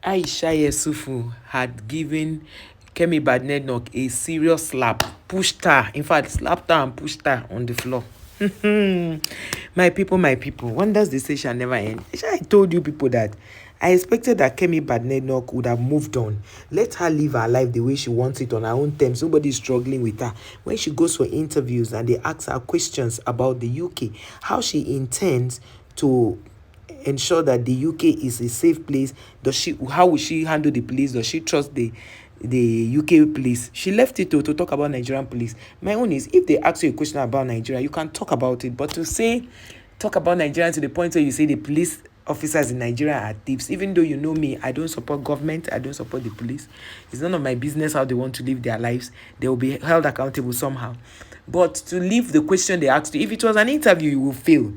Aisha Yesufu had given Kemi Badenoch a serious slap, pushed her, in fact, slapped her and pushed her on the floor. My people, wonders the say shall never end. I told you people that I expected that Kemi Badenoch would have moved on. Let her live her life the way she wants it on her own terms. Nobody's struggling with her. When she goes for interviews and they ask her questions about the UK, how she intends to ensure that the UK is a safe place. How will she handle the police? Does she trust the UK police? She left it to talk about Nigerian police. My own is, if they ask you a question about Nigeria, you can talk about it. But to talk about Nigeria to the point where you say the police officers in Nigeria are thieves, even though you know me, I don't support government, I don't support the police. It's none of my business how they want to live their lives. They will be held accountable somehow. But to leave the question they asked you, if it was an interview, you will fail.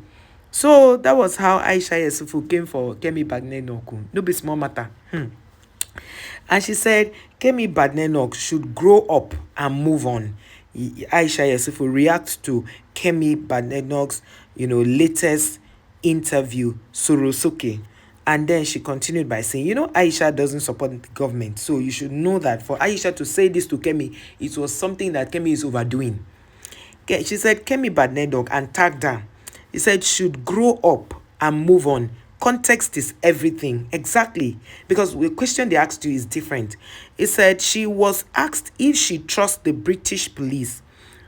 So that was how Aisha Yesufu came for Kemi Badenoch. No be small matter. And she said Kemi Badenoch should grow up and move on. Aisha Yesufu reacts to Kemi Badenoch's, latest interview, Sorosoke. And then she continued by saying, Aisha doesn't support the government. So you should know that for Aisha to say this to Kemi, it was something that Kemi is overdoing. She said Kemi Badenoch and tagged her. He said should grow up and move on. Context is everything. Exactly. Because the question they asked you is different. He said she was asked if she trusts the British police.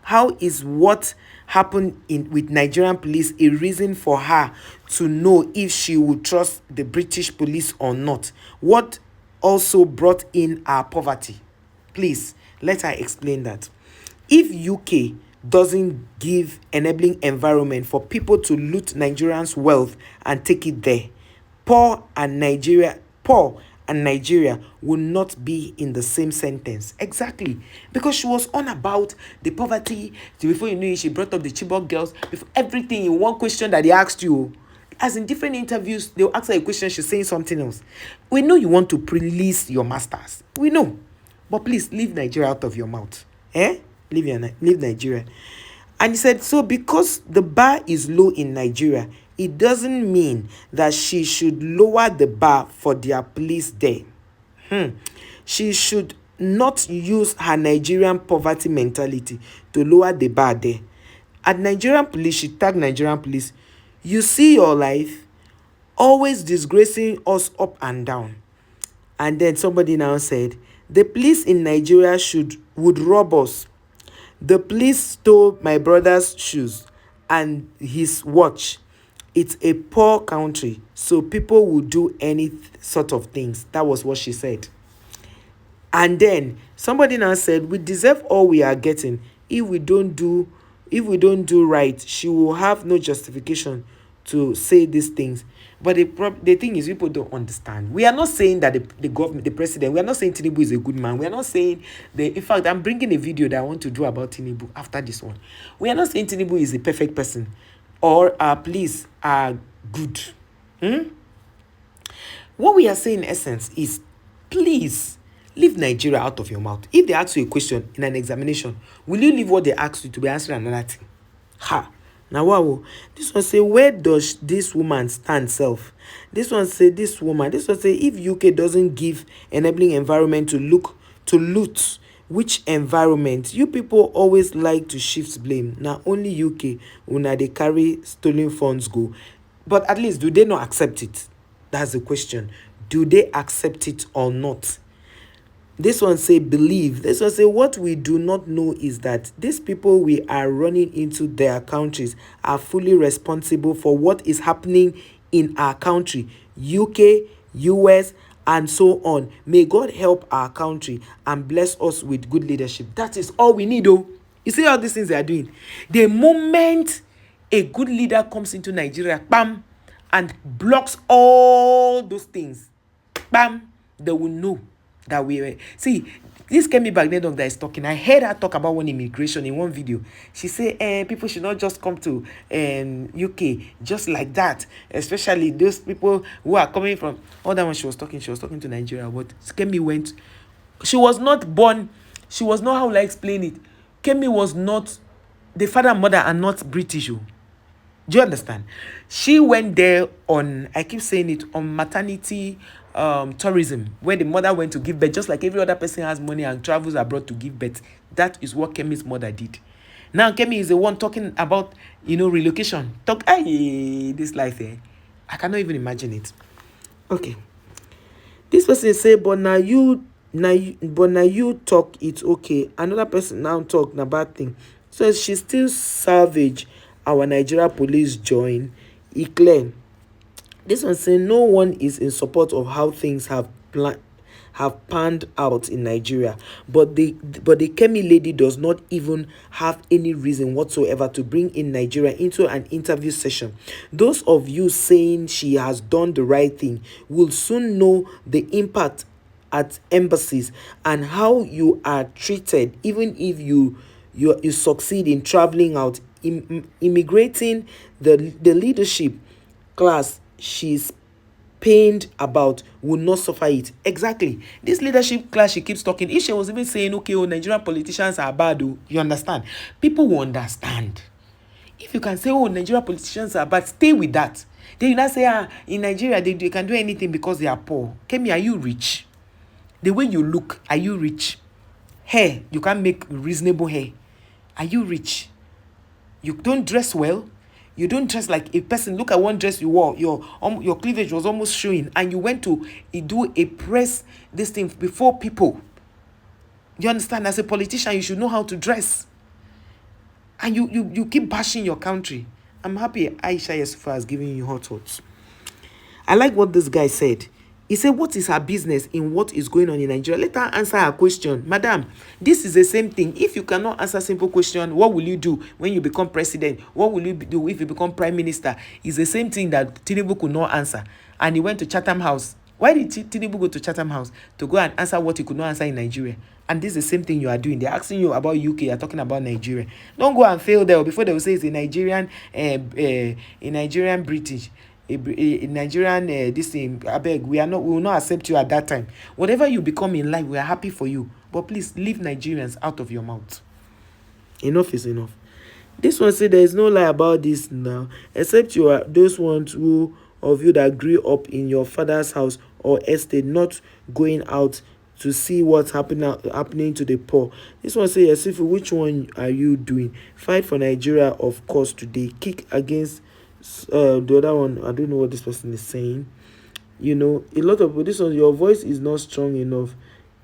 How is what happened with Nigerian police a reason for her to know if she would trust the British police or not? What also brought in our poverty? Please, let her explain that. If UK doesn't give enabling environment for people to loot Nigerians' wealth and take it there, poor and Nigeria will not be in the same sentence. Exactly. Because she was on about the poverty. Before you knew it, she brought up the Chibok girls. Before everything in one question that they asked you. As in different interviews, they'll ask her a question, she's saying something else. We know you want to release your masters. We know. But please, leave Nigeria out of your mouth. Leave Nigeria. And he said, so because the bar is low in Nigeria, it doesn't mean that she should lower the bar for their police there. She should not use her Nigerian poverty mentality to lower the bar there. At Nigerian police, she tagged Nigerian police. You see your life always disgracing us up and down. And then somebody now said, the police in Nigeria would rob us. The police stole my brother's shoes and his watch. It's a poor country, so people will do any sort of things. That was what she said. And then somebody now said, we deserve all we are getting. If we don't do right, she will have no justification to say these things. But the thing is, people don't understand. We are not saying that the government, the president, we are not saying Tinubu is a good man. We are not saying in fact, I'm bringing a video that I want to do about Tinubu after this one. We are not saying Tinubu is a perfect person or our police are good. What we are saying in essence is, please leave Nigeria out of your mouth. If they ask you a question in an examination, will you leave what they asked you to be answering another thing? Now, wow, this one say, where does this woman stand self? This one say, this one say, if UK doesn't give enabling environment to loot, which environment? You people always like to shift blame. Now, only UK, when they carry stolen funds go. But at least, do they not accept it? That's the question. Do they accept it or not? This one say believe. This one say what we do not know is that these people we are running into their countries are fully responsible for what is happening in our country, UK, US, and so on. May God help our country and bless us with good leadership. That is all we need, though. You see all these things they are doing. The moment a good leader comes into Nigeria, bam, and blocks all those things, bam, they will know that we were. See, this Kemi Badenoch that is talking, I heard her talk about one immigration in one video. She said, people should not just come to UK just like that, especially those people who are coming from. All that when she was talking to Nigeria. But Kemi went, she was not born, she was not, how will I explain it? Kemi was not, the father and mother are not British. Do you understand? She went there on, I keep saying it, on maternity tourism, where the mother went to give birth, just like every other person has money and travels abroad to give birth. That is what Kemi's mother did. Now Kemi is the one talking about, relocation. This life, I cannot even imagine it. Okay. This person say, but now you talk it okay. Another person now talk na bad thing. So she still salvage our Nigeria police join. E clear. This one say no one is in support of how things have panned out in Nigeria, but the Kemi lady does not even have any reason whatsoever to bring in Nigeria into an interview session. Those of you saying she has done the right thing will soon know the impact at embassies and how you are treated, even if you succeed in traveling out. Immigrating the leadership class she's pained about will not suffer it. Exactly. This leadership class she keeps talking. If she was even saying, okay, Nigerian politicians are bad, you understand? People will understand. If you can say, Nigerian politicians are bad, stay with that. Then you not say, in Nigeria, they can do anything because they are poor. Kemi, are you rich? The way you look, are you rich? Hair, you can't make reasonable hair. Are you rich? You don't dress well. You don't dress like a person. Look at one dress you wore. Your cleavage was almost showing, and you went to do a press this thing before people. You understand? As a politician, you should know how to dress. And you keep bashing your country. I'm happy Aisha Yesufu has given you hot thoughts. I like what this guy said. He said, what is her business in what is going on in Nigeria? Let her answer her question. Madam, this is the same thing. If you cannot answer simple question, what will you do when you become president? What will you do if you become prime minister? It's the same thing that Tinubu could not answer. And he went to Chatham House. Why did Tinubu go to Chatham House? To go and answer what he could not answer in Nigeria. And this is the same thing you are doing. They're asking you about UK. You're talking about Nigeria. Don't go and fail there before they will say it's a Nigerian, British. A Nigerian this thing, I beg, we will not accept you at that time. Whatever you become in life, we are happy for you. But please leave Nigerians out of your mouth. Enough is enough. This one said there is no lie about this now, except you are those ones of you that grew up in your father's house or estate, not going out to see what's happening to the poor. This one says, Yesufu, which one are you doing? Fight for Nigeria, of course, today. Kick against the other one. I don't know what this person is saying. A lot of this one, your voice is not strong enough.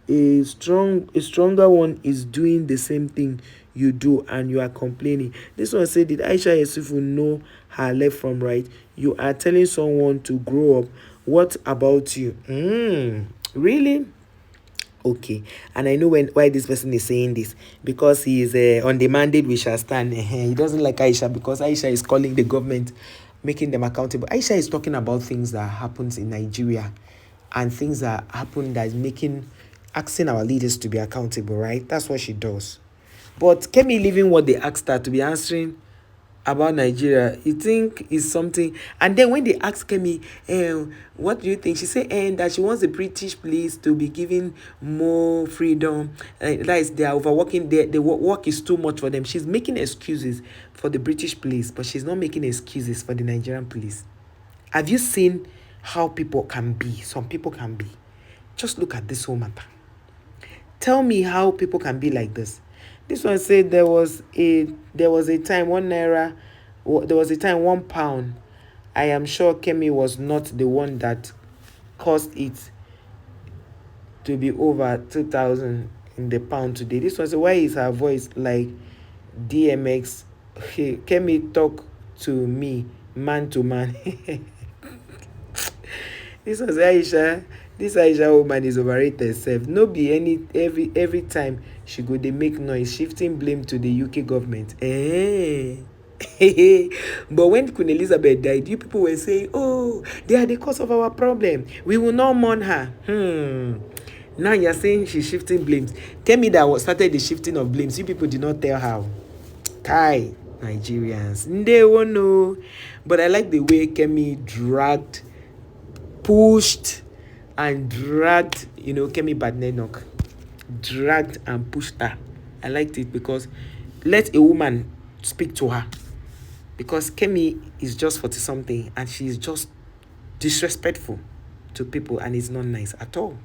A stronger one is doing the same thing you do and you are complaining. This one said, did Aisha Yesufu know her left from right? You are telling someone to grow up. What about you? Really? Okay. And I know why this person is saying this. Because he is undemanded, we shall stand. He doesn't like Aisha because Aisha is calling the government, making them accountable. Aisha is talking about things that happens in Nigeria and things that happen that is asking our leaders to be accountable, right? That's what she does. But Kemi leaving what they asked her to be answering about Nigeria, you think is something. And then when they ask Kemi, what do you think? She said, that she wants the British police to be given more freedom. That is, they are overworking. The work is too much for them. She's making excuses for the British police, but she's not making excuses for the Nigerian police. Have you seen how people can be? Some people can be. Just look at this whole matter. Tell me how people can be like this. This one said there was a time £1. There was a time £1. I am sure Kemi was not the one that caused it to be over 2,000 in the pound today. This one said, why is her voice like DMX? Hey, Kemi, talk to me, man to man. This was Aisha. This Aisha woman is overrated self. No be every time she go they make noise, shifting blame to the UK government. But when Queen Elizabeth died, you people were saying, oh, they are the cause of our problem. We will not mourn her. Now you're saying she's shifting blames. Tell me that started the shifting of blames. You people did not tell how. Kai, Nigerians. They won't know. But I like the way Kemi pushed and dragged, Kemi Badenoch. Dragged and pushed her. I liked it because let a woman speak to her. Because Kemi is just 40-something and she is just disrespectful. to people, and it's not nice at all.